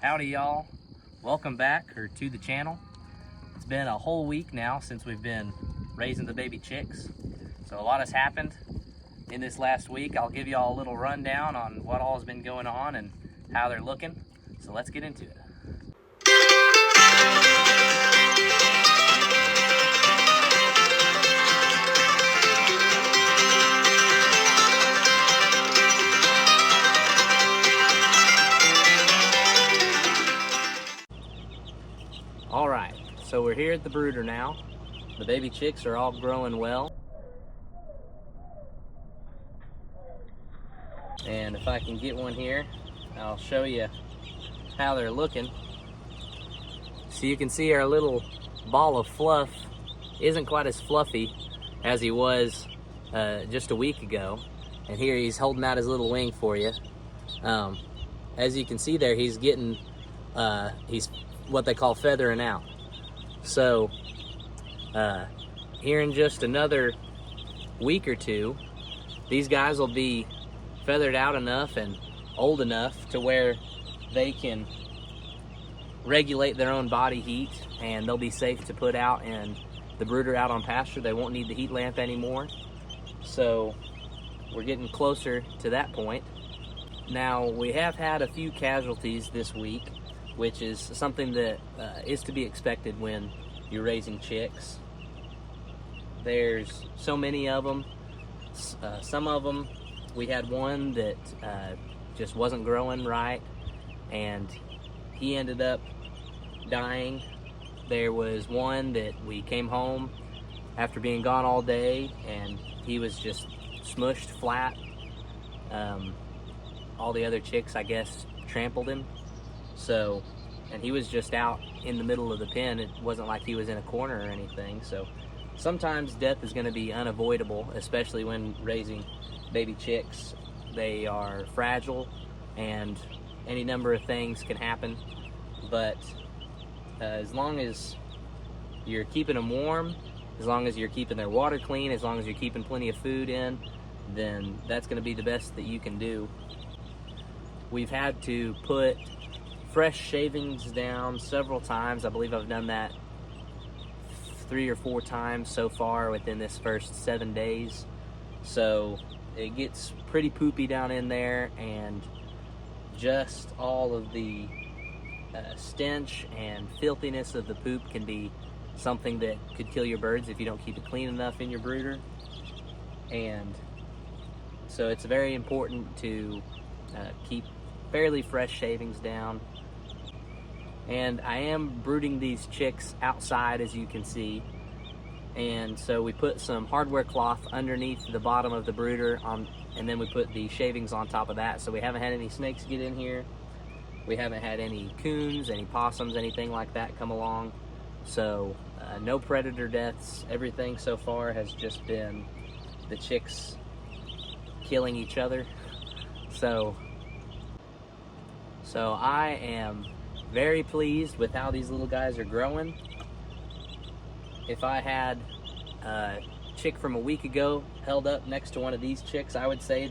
Howdy y'all, welcome back to the channel. It's been a whole week now since we've been raising the baby chicks, so a lot has happened in this last week. I'll give y'all a little rundown on what all has been going on and how they're looking, so let's get into it. All right, so we're here at the brooder now. The baby chicks are all growing well. And if I can get one here, I'll show you how they're looking. So you can see our little ball of fluff isn't quite as fluffy as he was just a week ago. And here he's holding out his little wing for you. As you can see there, he's getting, he's what they call feathering out. So here in just another week or two, these guys will be feathered out enough and old enough to where they can regulate their own body heat, and they'll be safe to put out in the brooder out on pasture. They won't need the heat lamp anymore. So we're getting closer to that point. Now, we have had a few casualties this week, which is something that is to be expected when you're raising chicks. There's so many of them. Some of them, we had one that just wasn't growing right, and he ended up dying. There was one that we came home after being gone all day, and he was just smushed flat. All the other chicks, I guess, trampled him. So, and he was just out in the middle of the pen. It wasn't like he was in a corner or anything. So sometimes death is going to be unavoidable, especially when raising baby chicks. They are fragile and any number of things can happen. But as long as you're keeping them warm, as long as you're keeping their water clean, as long as you're keeping plenty of food in, then that's going to be the best that you can do. We've had to put fresh shavings down several times. I believe I've done that 3 or 4 times so far within this first 7 days. So it gets pretty poopy down in there, and just all of the stench and filthiness of the poop can be something that could kill your birds if you don't keep it clean enough in your brooder. And so it's very important to keep fairly fresh shavings down. And I am brooding these chicks outside, as you can see. And so we put some hardware cloth underneath the bottom of the brooder, and then we put the shavings on top of that. So we haven't had any snakes get in here. We haven't had any coons, any possums, anything like that come along. So no predator deaths. Everything so far has just been the chicks killing each other. So I am very pleased with how these little guys are growing. If I had a chick from a week ago held up next to one of these chicks, I would say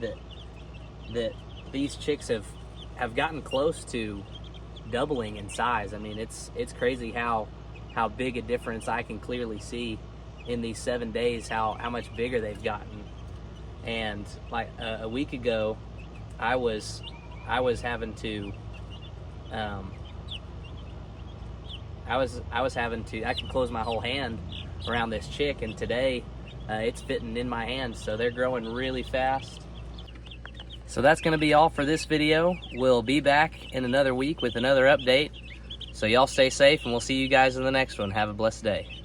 that these chicks have gotten close to doubling in size. I mean, it's crazy how big a difference I can clearly see in these 7 days, how much bigger they've gotten. And like a week ago, I was having to I could close my whole hand around this chick, and today it's fitting in my hand. So they're growing really fast. So that's going to be all for this video. We'll be back in another week with another update. So y'all stay safe, and we'll see you guys in the next one. Have a blessed day.